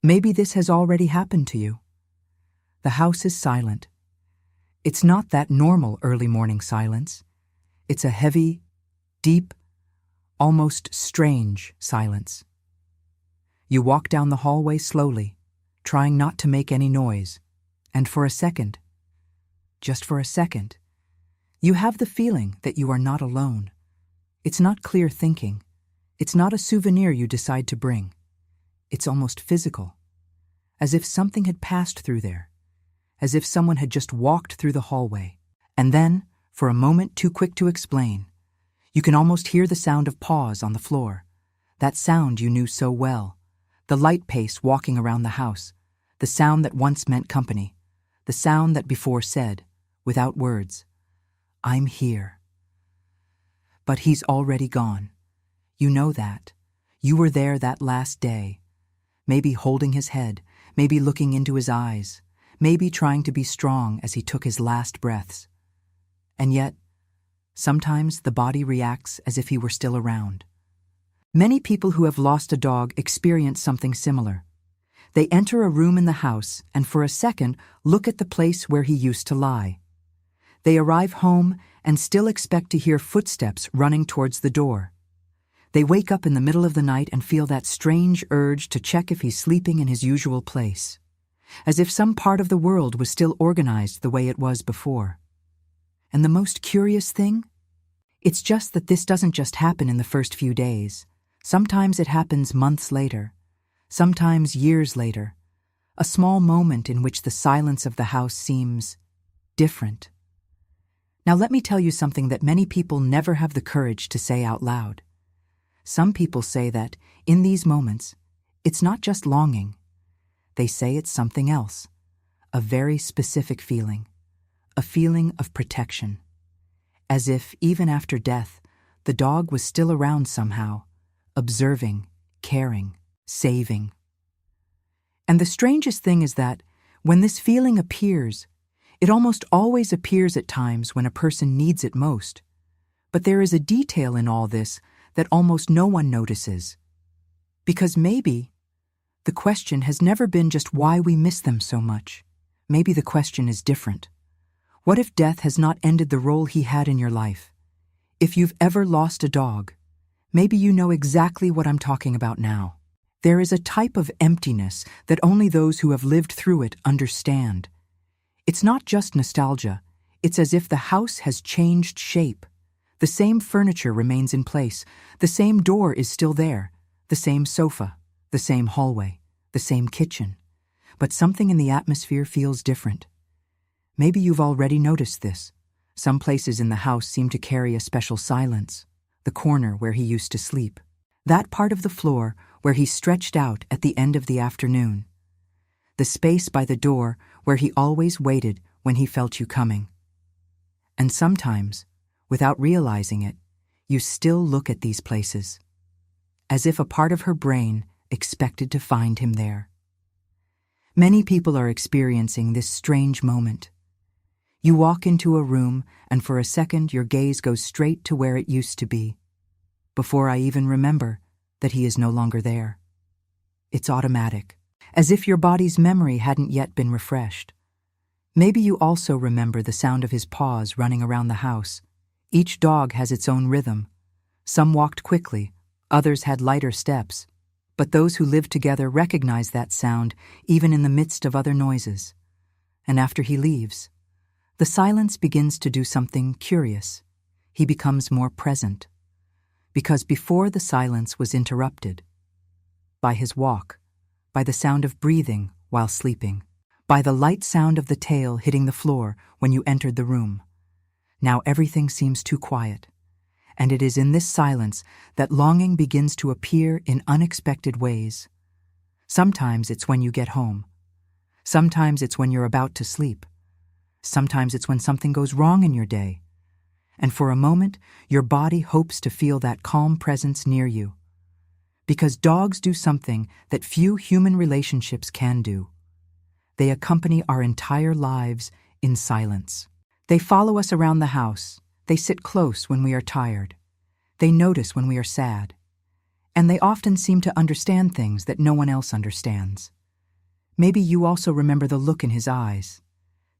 Maybe this has already happened to you. The house is silent. It's not that normal early morning silence. It's a heavy, deep, almost strange silence. You walk down the hallway slowly, trying not to make any noise, and for a second, just for a second, you have the feeling that you are not alone. It's not clear thinking. It's not a souvenir you decide to bring. It's almost physical, as if something had passed through there, as if someone had just walked through the hallway. And then, for a moment too quick to explain, you can almost hear the sound of paws on the floor, that sound you knew so well, the light pace walking around the house, the sound that once meant company, the sound that before said, without words, "I'm here." But he's already gone. You know that. You were there that last day, maybe holding his head, maybe looking into his eyes, maybe trying to be strong as he took his last breaths. And yet, sometimes the body reacts as if he were still around. Many people who have lost a dog experience something similar. They enter a room in the house and for a second look at the place where he used to lie. They arrive home and still expect to hear footsteps running towards the door. They wake up in the middle of the night and feel that strange urge to check if he's sleeping in his usual place, as if some part of the world was still organized the way it was before. And the most curious thing? It's just that this doesn't just happen in the first few days. Sometimes it happens months later, sometimes years later, a small moment in which the silence of the house seems different. Now let me tell you something that many people never have the courage to say out loud. Some people say that, in these moments, it's not just longing. They say it's something else, a very specific feeling, a feeling of protection. As if, even after death, the dog was still around somehow, observing, caring, saving. And the strangest thing is that, when this feeling appears, it almost always appears at times when a person needs it most. But there is a detail in all this that almost no one notices. Because maybe the question has never been just why we miss them so much. Maybe the question is different. What if death has not ended the role he had in your life? If you've ever lost a dog, maybe you know exactly what I'm talking about now. There is a type of emptiness that only those who have lived through it understand. It's not just nostalgia. It's as if the house has changed shape. The same furniture remains in place. The same door is still there. The same sofa, the same hallway, the same kitchen. But something in the atmosphere feels different. Maybe you've already noticed this. Some places in the house seem to carry a special silence. The corner where he used to sleep. That part of the floor where he stretched out at the end of the afternoon. The space by the door where he always waited when he felt you coming. And sometimes, without realizing it, you still look at these places, as if a part of her brain expected to find him there. Many people are experiencing this strange moment. You walk into a room and for a second your gaze goes straight to where it used to be, before I even remember that he is no longer there. It's automatic, as if your body's memory hadn't yet been refreshed. Maybe you also remember the sound of his paws running around the house. Each dog has its own rhythm. Some walked quickly, others had lighter steps, but those who lived together recognize that sound even in the midst of other noises. And after he leaves, the silence begins to do something curious. He becomes more present. Because before the silence was interrupted by his walk, by the sound of breathing while sleeping, by the light sound of the tail hitting the floor when you entered the room. Now everything seems too quiet, and it is in this silence that longing begins to appear in unexpected ways. Sometimes it's when you get home. Sometimes it's when you're about to sleep. Sometimes it's when something goes wrong in your day. And for a moment, your body hopes to feel that calm presence near you. Because dogs do something that few human relationships can do. They accompany our entire lives in silence. They follow us around the house. They sit close when we are tired. They notice when we are sad. And they often seem to understand things that no one else understands. Maybe you also remember the look in his eyes,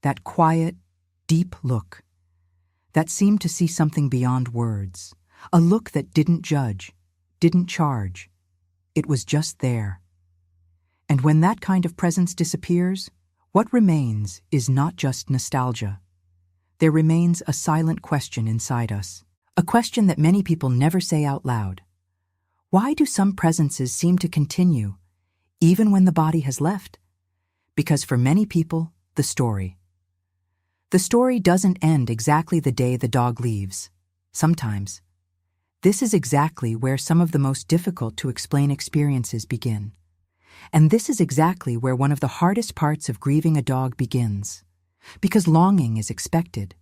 that quiet, deep look that seemed to see something beyond words, a look that didn't judge, didn't charge. It was just there. And when that kind of presence disappears, what remains is not just nostalgia. There remains a silent question inside us, a question that many people never say out loud. Why do some presences seem to continue, even when the body has left? Because for many people, the story doesn't end exactly the day the dog leaves. Sometimes, this is exactly where some of the most difficult to explain experiences begin. And this is exactly where one of the hardest parts of grieving a dog begins. Because longing is expected.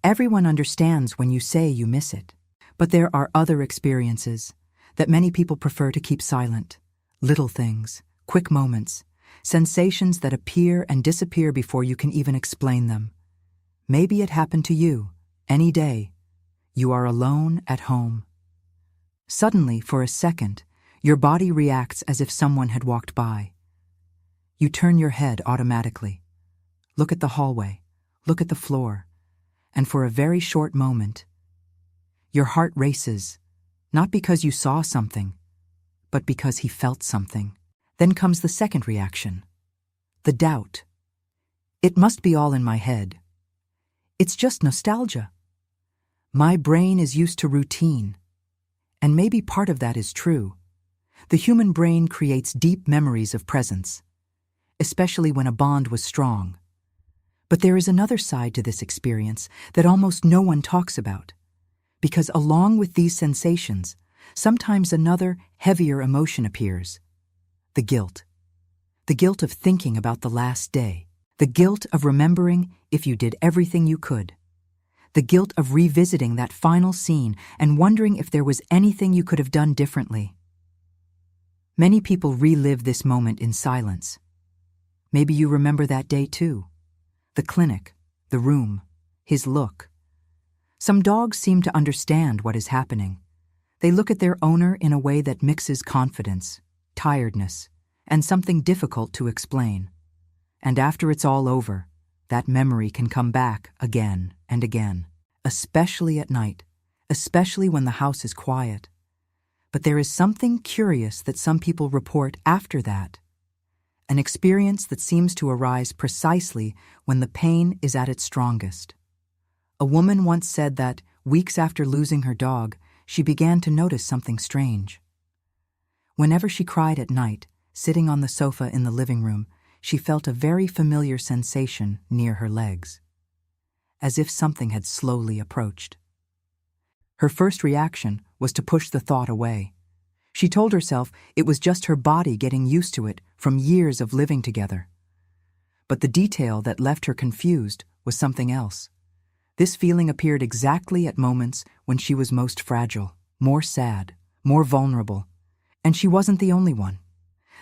Everyone understands when you say you miss it. But there are other experiences that many people prefer to keep silent. Little things, quick moments, sensations that appear and disappear before you can even explain them. Maybe it happened to you, any day. You are alone at home. Suddenly, for a second, your body reacts as if someone had walked by. You turn your head automatically. Look at the hallway, look at the floor, and for a very short moment, your heart races, not because you saw something, but because he felt something. Then comes the second reaction, the doubt. It must be all in my head. It's just nostalgia. My brain is used to routine. And maybe part of that is true. The human brain creates deep memories of presence, especially when a bond was strong. But there is another side to this experience that almost no one talks about. Because along with these sensations, sometimes another, heavier emotion appears. The guilt. The guilt of thinking about the last day. The guilt of remembering if you did everything you could. The guilt of revisiting that final scene and wondering if there was anything you could have done differently. Many people relive this moment in silence. Maybe you remember that day too. The clinic, the room, his look. Some dogs seem to understand what is happening. They look at their owner in a way that mixes confidence, tiredness, and something difficult to explain. And after it's all over, that memory can come back again and again, especially at night, especially when the house is quiet. But there is something curious that some people report after that, an experience that seems to arise precisely when the pain is at its strongest. A woman once said that, weeks after losing her dog, she began to notice something strange. Whenever she cried at night, sitting on the sofa in the living room, she felt a very familiar sensation near her legs, as if something had slowly approached. Her first reaction was to push the thought away. She told herself it was just her body getting used to it from years of living together. But the detail that left her confused was something else. This feeling appeared exactly at moments when she was most fragile, more sad, more vulnerable. And she wasn't the only one.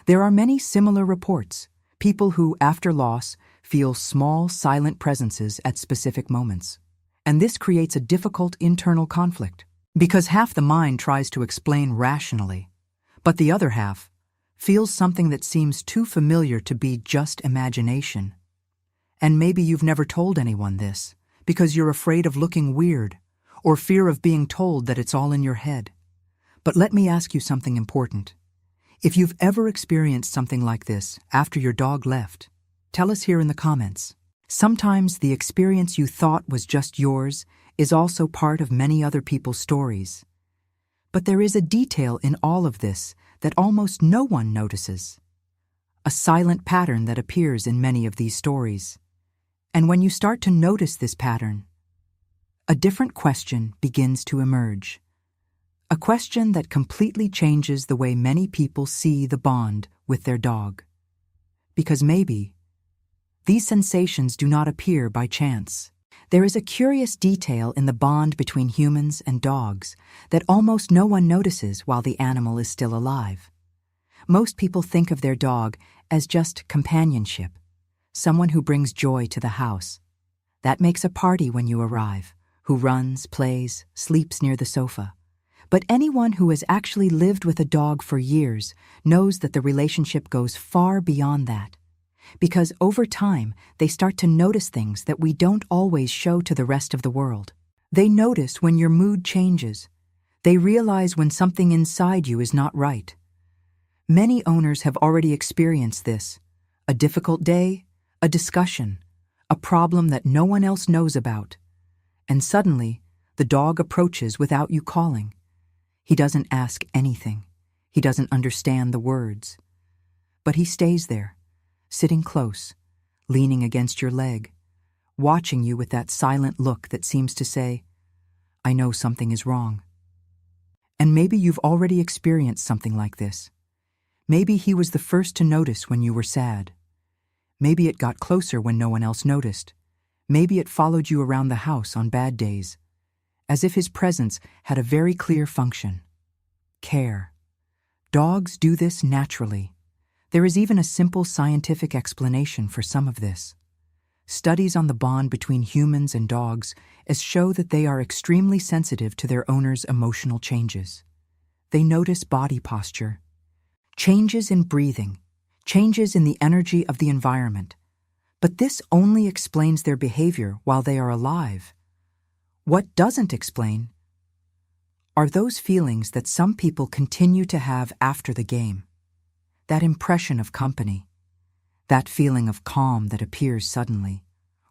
There are many similar reports. People who, after loss, feel small, silent presences at specific moments. And this creates a difficult internal conflict, because half the mind tries to explain rationally, but the other half feels something that seems too familiar to be just imagination. And maybe you've never told anyone this, because you're afraid of looking weird, or fear of being told that it's all in your head. But let me ask you something important. If you've ever experienced something like this after your dog left, tell us here in the comments. Sometimes the experience you thought was just yours is also part of many other people's stories. But there is a detail in all of this that almost no one notices. A silent pattern that appears in many of these stories. And when you start to notice this pattern, a different question begins to emerge. A question that completely changes the way many people see the bond with their dog. Because maybe these sensations do not appear by chance. There is a curious detail in the bond between humans and dogs that almost no one notices while the animal is still alive. Most people think of their dog as just companionship, someone who brings joy to the house. That makes a party when you arrive, who runs, plays, sleeps near the sofa. But anyone who has actually lived with a dog for years knows that the relationship goes far beyond that. because over time they start to notice things that we don't always show to the rest of the world. They notice when your mood changes. They realize when something inside you is not right. Many owners have already experienced this: a difficult day, a discussion, a problem that no one else knows about. And suddenly, the dog approaches without you calling. He doesn't ask anything. He doesn't understand the words. But he stays there, sitting close, leaning against your leg, watching you with that silent look that seems to say, "I know something is wrong." And maybe you've already experienced something like this. Maybe he was the first to notice when you were sad. Maybe it got closer when no one else noticed. Maybe it followed you around the house on bad days, as if his presence had a very clear function: care. Dogs do this naturally. There is even a simple scientific explanation for some of this. Studies on the bond between humans and dogs show that they are extremely sensitive to their owner's emotional changes. They notice body posture, changes in breathing, changes in the energy of the environment. But this only explains their behavior while they are alive. What doesn't explain are those feelings that some people continue to have after the game. That impression of company, that feeling of calm that appears suddenly,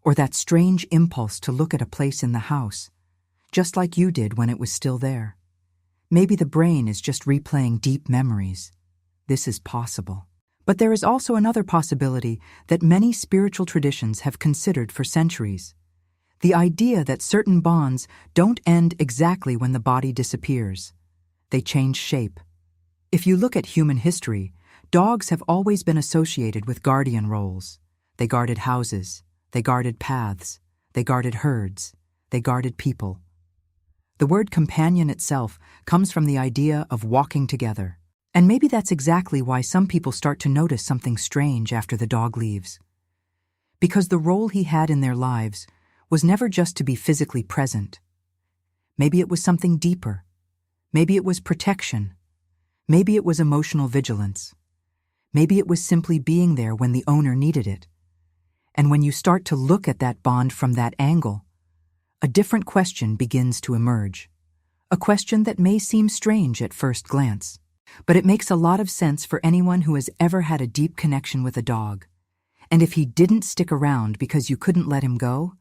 or that strange impulse to look at a place in the house, just like you did when it was still there. Maybe the brain is just replaying deep memories. This is possible. But there is also another possibility that many spiritual traditions have considered for centuries: the idea that certain bonds don't end exactly when the body disappears. They change shape. If you look at human history, dogs have always been associated with guardian roles. They guarded houses, they guarded paths, they guarded herds, they guarded people. The word companion itself comes from the idea of walking together. And maybe that's exactly why some people start to notice something strange after the dog leaves. Because the role he had in their lives was never just to be physically present. Maybe it was something deeper. Maybe it was protection. Maybe it was emotional vigilance. Maybe it was simply being there when the owner needed it. And when you start to look at that bond from that angle, a different question begins to emerge. A question that may seem strange at first glance, but it makes a lot of sense for anyone who has ever had a deep connection with a dog. And if he didn't stick around because you couldn't let him go,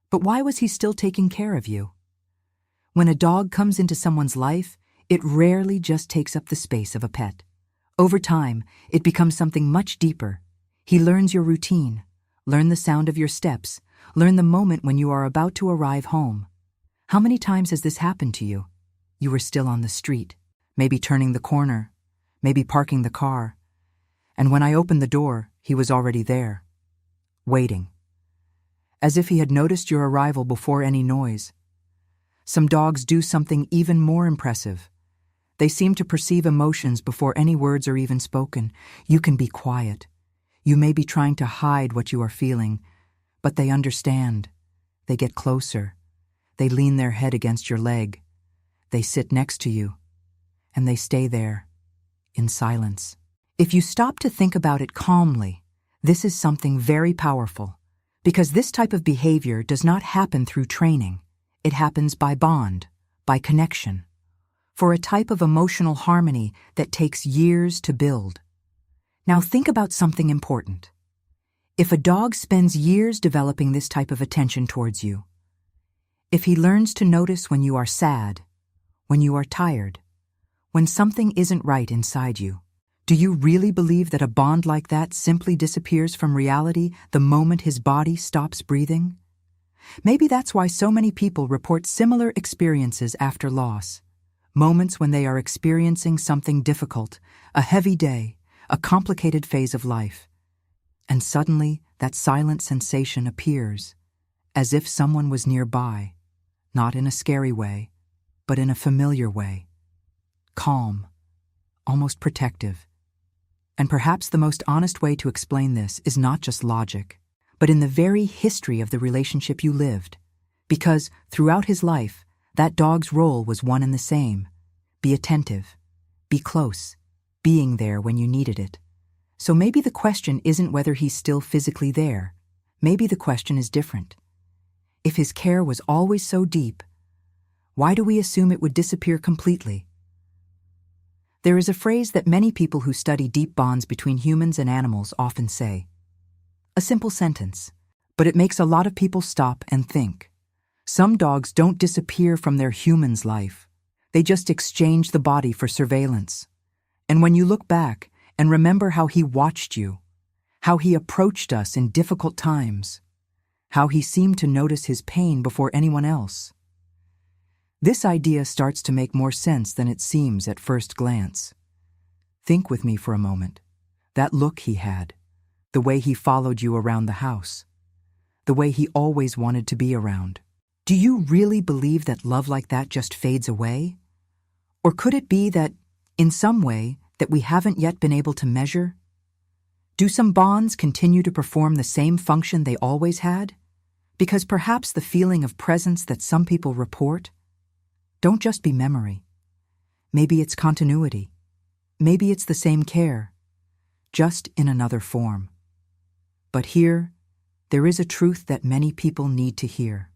but why was he still taking care of you? When a dog comes into someone's life, it rarely just takes up the space of a pet. Over time, it becomes something much deeper. He learns your routine, learn the sound of your steps, learn the moment when you are about to arrive home. How many times has this happened to you? You were still on the street, maybe turning the corner, maybe parking the car. And when I opened the door, he was already there, waiting. As if he had noticed your arrival before any noise. Some dogs do something even more impressive. They seem to perceive emotions before any words are even spoken. You can be quiet. You may be trying to hide what you are feeling, but they understand. They get closer. They lean their head against your leg. They sit next to you. And they stay there, in silence. If you stop to think about it calmly, this is something very powerful, because this type of behavior does not happen through training. It happens by bond, by connection, for a type of emotional harmony that takes years to build. Now think about something important. If a dog spends years developing this type of attention towards you, if he learns to notice when you are sad, when you are tired, when something isn't right inside you, do you really believe that a bond like that simply disappears from reality the moment his body stops breathing? Maybe that's why so many people report similar experiences after loss. Moments when they are experiencing something difficult, a heavy day, a complicated phase of life. And suddenly, that silent sensation appears, as if someone was nearby, not in a scary way, but in a familiar way. Calm, almost protective. And perhaps the most honest way to explain this is not just logic, but in the very history of the relationship you lived. Because throughout his life, that dog's role was one and the same. Be attentive, be close, being there when you needed it. So maybe the question isn't whether he's still physically there. Maybe the question is different. If his care was always so deep, why do we assume it would disappear completely? There is a phrase that many people who study deep bonds between humans and animals often say. A simple sentence, but it makes a lot of people stop and think. Some dogs don't disappear from their human's life. They just exchange the body for surveillance. And when you look back and remember how he watched you, how he approached us in difficult times, how he seemed to notice his pain before anyone else, this idea starts to make more sense than it seems at first glance. Think with me for a moment. That look he had, the way he followed you around the house, the way he always wanted to be around. Do you really believe that love like that just fades away? Or could it be that, in some way, that we haven't yet been able to measure? Do some bonds continue to perform the same function they always had? Because perhaps the feeling of presence that some people report don't just be memory. Maybe it's continuity. Maybe it's the same care, just in another form. But here, there is a truth that many people need to hear.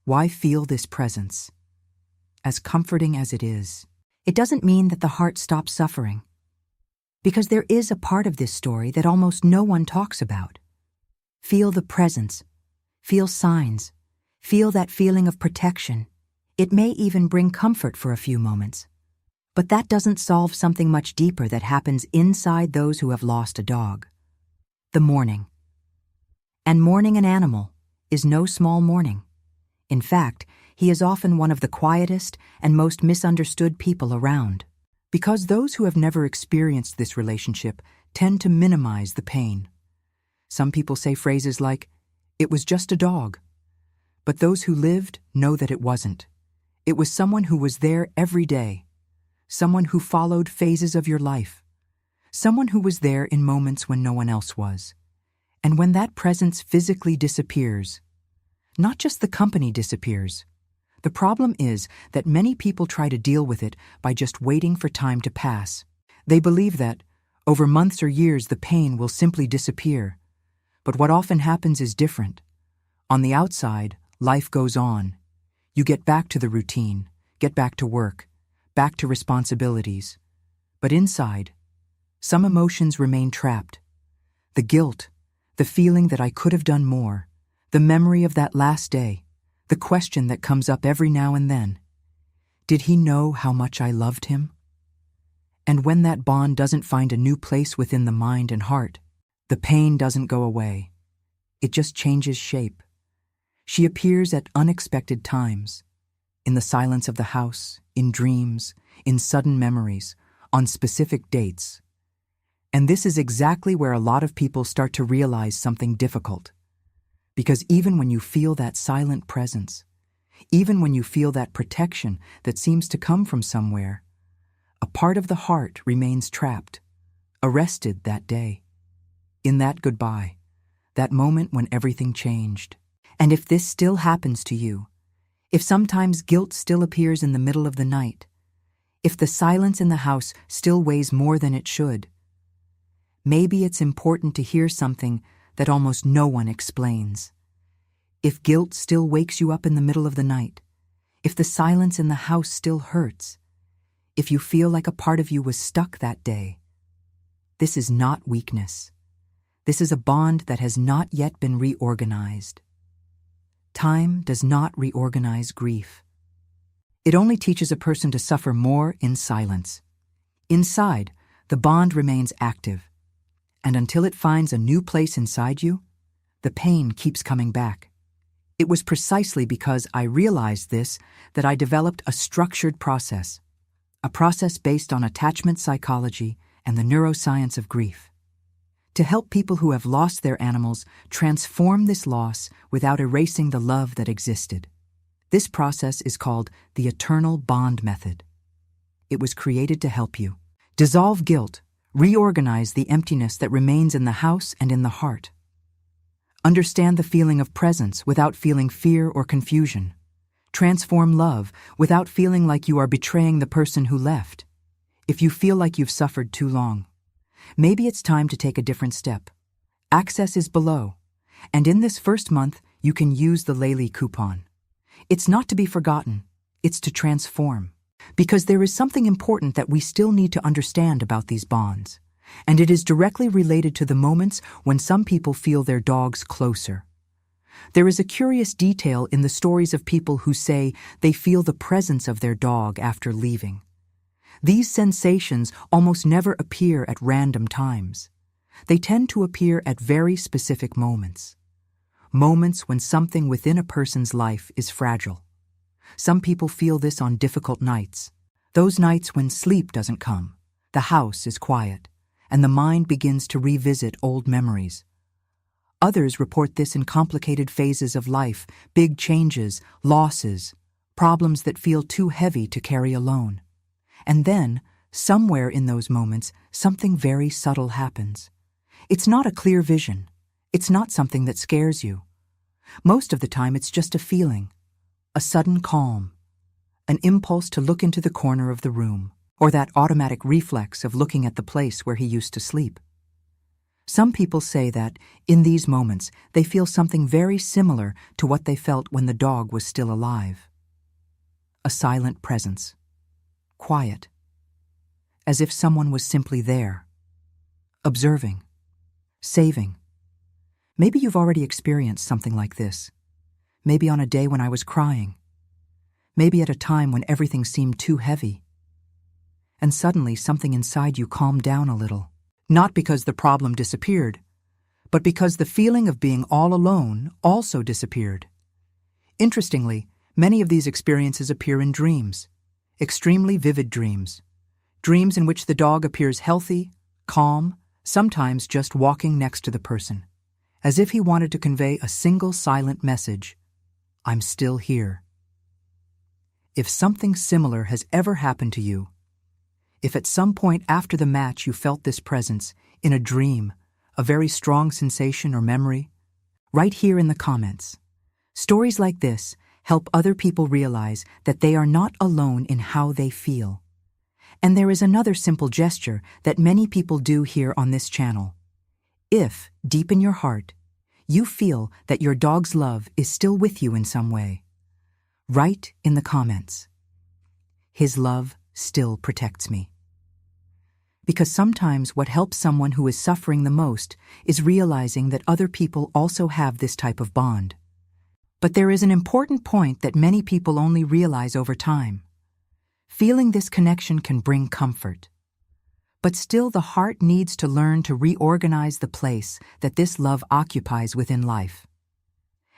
Why feel this presence? As comforting as it is, it doesn't mean that the heart stops suffering. Because there is a part of this story that almost no one talks about. Feel the presence. Feel signs. Feel that feeling of protection. It may even bring comfort for a few moments. But that doesn't solve something much deeper that happens inside those who have lost a dog. The mourning. And mourning an animal is no small mourning. In fact, he is often one of the quietest and most misunderstood people around. Because those who have never experienced this relationship tend to minimize the pain. Some people say phrases like, "It was just a dog." But those who lived know that it wasn't. It was someone who was there every day, someone who followed phases of your life, someone who was there in moments when no one else was. And when that presence physically disappears, not just the company disappears. The problem is that many people try to deal with it by just waiting for time to pass. They believe that, over months or years, the pain will simply disappear. But what often happens is different. On the outside, life goes on. You get back to the routine, get back to work, back to responsibilities. But inside, some emotions remain trapped. The guilt, the feeling that I could have done more, the memory of that last day, the question that comes up every now and then. Did he know how much I loved him? And when that bond doesn't find a new place within the mind and heart, the pain doesn't go away. It just changes shape. She appears at unexpected times, in the silence of the house, in dreams, in sudden memories, on specific dates. And this is exactly where a lot of people start to realize something difficult. Because even when you feel that silent presence, even when you feel that protection that seems to come from somewhere, a part of the heart remains trapped, arrested that day, in that goodbye, that moment when everything changed. And if this still happens to you, if sometimes guilt still appears in the middle of the night, if the silence in the house still weighs more than it should, maybe it's important to hear something that almost no one explains. If guilt still wakes you up in the middle of the night, if the silence in the house still hurts, if you feel like a part of you was stuck that day, this is not weakness. This is a bond that has not yet been reorganized. Time does not reorganize grief. It only teaches a person to suffer more in silence. Inside, the bond remains active, and until it finds a new place inside you, the pain keeps coming back. It was precisely because I realized this that I developed a structured process, a process based on attachment psychology and the neuroscience of grief, to help people who have lost their animals transform this loss without erasing the love that existed. This process is called the Eternal Bond Method. It was created to help you dissolve guilt, reorganize the emptiness that remains in the house and in the heart. Understand the feeling of presence without feeling fear or confusion. Transform love without feeling like you are betraying the person who left. If you feel like you've suffered too long, Maybe it's time to take a different step. Access is below, and in this first month, you can use the Laylee coupon. It's not to be forgotten, it's to transform. Because there is something important that we still need to understand about these bonds, and it is directly related to the moments when some people feel their dogs closer. There is a curious detail in the stories of people who say they feel the presence of their dog after leaving. These sensations almost never appear at random times. They tend to appear at very specific moments. Moments when something within a person's life is fragile. Some people feel this on difficult nights. Those nights when sleep doesn't come, the house is quiet, and the mind begins to revisit old memories. Others report this in complicated phases of life, big changes, losses, problems that feel too heavy to carry alone. And then, somewhere in those moments, something very subtle happens. It's not a clear vision. It's not something that scares you. Most of the time, it's just a feeling, a sudden calm, an impulse to look into the corner of the room, or that automatic reflex of looking at the place where he used to sleep. Some people say that, in these moments, they feel something very similar to what they felt when the dog was still alive. A silent presence. Quiet. As if someone was simply there. Observing. Saving. Maybe you've already experienced something like this. Maybe on a day when I was crying. Maybe at a time when everything seemed too heavy. And suddenly something inside you calmed down a little. Not because the problem disappeared, but because the feeling of being all alone also disappeared. Interestingly, many of these experiences appear in dreams, extremely vivid dreams. Dreams in which the dog appears healthy, calm, sometimes just walking next to the person, as if he wanted to convey a single silent message: I'm still here. If something similar has ever happened to you, if at some point after the match you felt this presence, in a dream, a very strong sensation or memory, write here in the comments. Stories like this help other people realize that they are not alone in how they feel. And there is another simple gesture that many people do here on this channel. If, deep in your heart, you feel that your dog's love is still with you in some way, write in the comments, his love still protects me. Because sometimes what helps someone who is suffering the most is realizing that other people also have this type of bond. But there is an important point that many people only realize over time. Feeling this connection can bring comfort. But still the heart needs to learn to reorganize the place that this love occupies within life.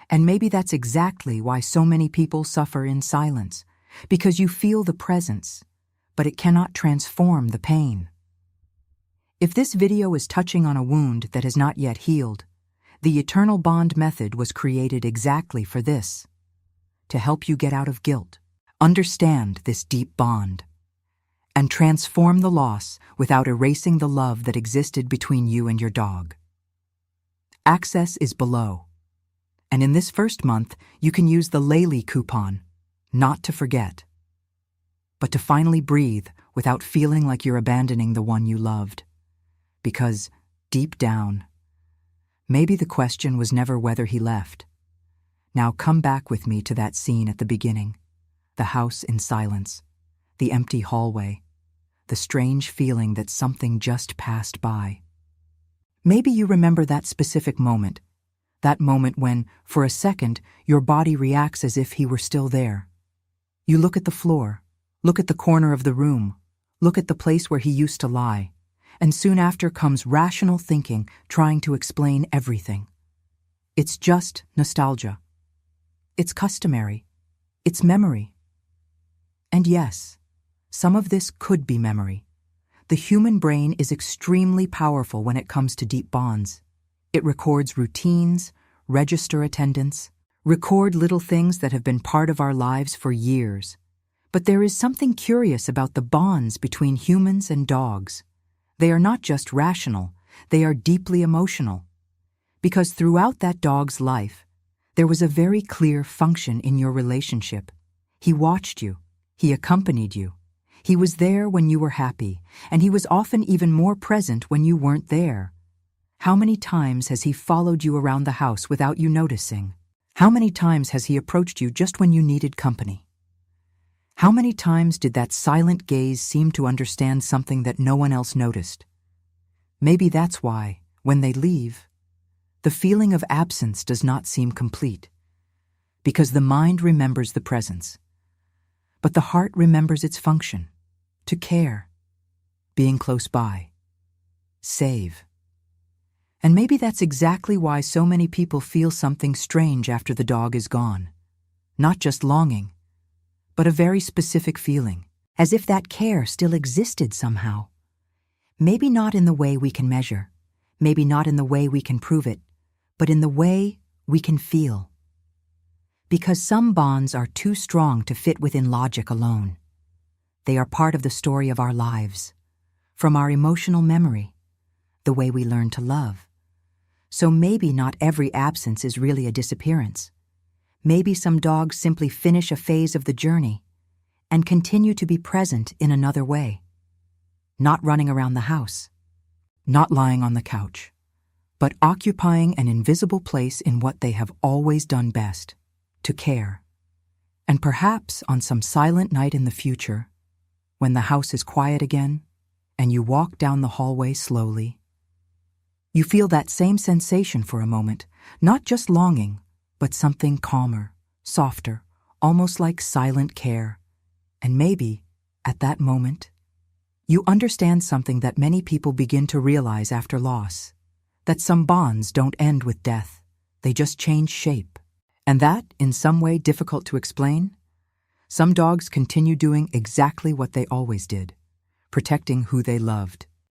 And maybe that's exactly why so many people suffer in silence, because you feel the presence, but it cannot transform the pain. If this video is touching on a wound that has not yet healed, the Eternal Bond method was created exactly for this, to help you get out of guilt, understand this deep bond, and transform the loss without erasing the love that existed between you and your dog. Access is below, and in this first month, you can use the Laylee coupon, not to forget, but to finally breathe without feeling like you're abandoning the one you loved. Because, deep down, maybe the question was never whether he left. Now come back with me to that scene at the beginning, the house in silence, the empty hallway, the strange feeling that something just passed by. Maybe you remember that specific moment, that moment when, for a second, your body reacts as if he were still there. You look at the floor, look at the corner of the room, look at the place where he used to lie, and soon after comes rational thinking trying to explain everything. It's just nostalgia. It's customary. It's memory. And yes, some of this could be memory. The human brain is extremely powerful when it comes to deep bonds. It records routines, register attendance, record little things that have been part of our lives for years. But there is something curious about the bonds between humans and dogs. They are not just rational, they are deeply emotional. Because throughout that dog's life, there was a very clear function in your relationship. He watched you, he accompanied you, He was there when you were happy, and he was often even more present when you weren't there. How many times has he followed you around the house without you noticing? How many times has he approached you just when you needed company? How many times did that silent gaze seem to understand something that no one else noticed? Maybe that's why, when they leave, the feeling of absence does not seem complete, because the mind remembers the presence, but the heart remembers its function, to care, being close by, save. And maybe that's exactly why so many people feel something strange after the dog is gone. Not just longing, but a very specific feeling, as if that care still existed somehow. Maybe not in the way we can measure, maybe not in the way we can prove it, but in the way we can feel. Because some bonds are too strong to fit within logic alone. They are part of the story of our lives, from our emotional memory, the way we learn to love. So maybe not every absence is really a disappearance. Maybe some dogs simply finish a phase of the journey and continue to be present in another way. Not running around the house, not lying on the couch, but occupying an invisible place in what they have always done best, to care. And perhaps on some silent night in the future, when the house is quiet again and you walk down the hallway slowly, you feel that same sensation for a moment, not just longing, but something calmer, softer, almost like silent care. And maybe, at that moment, you understand something that many people begin to realize after loss, that some bonds don't end with death, they just change shape. And that, in some way difficult to explain, some dogs continue doing exactly what they always did, protecting who they loved.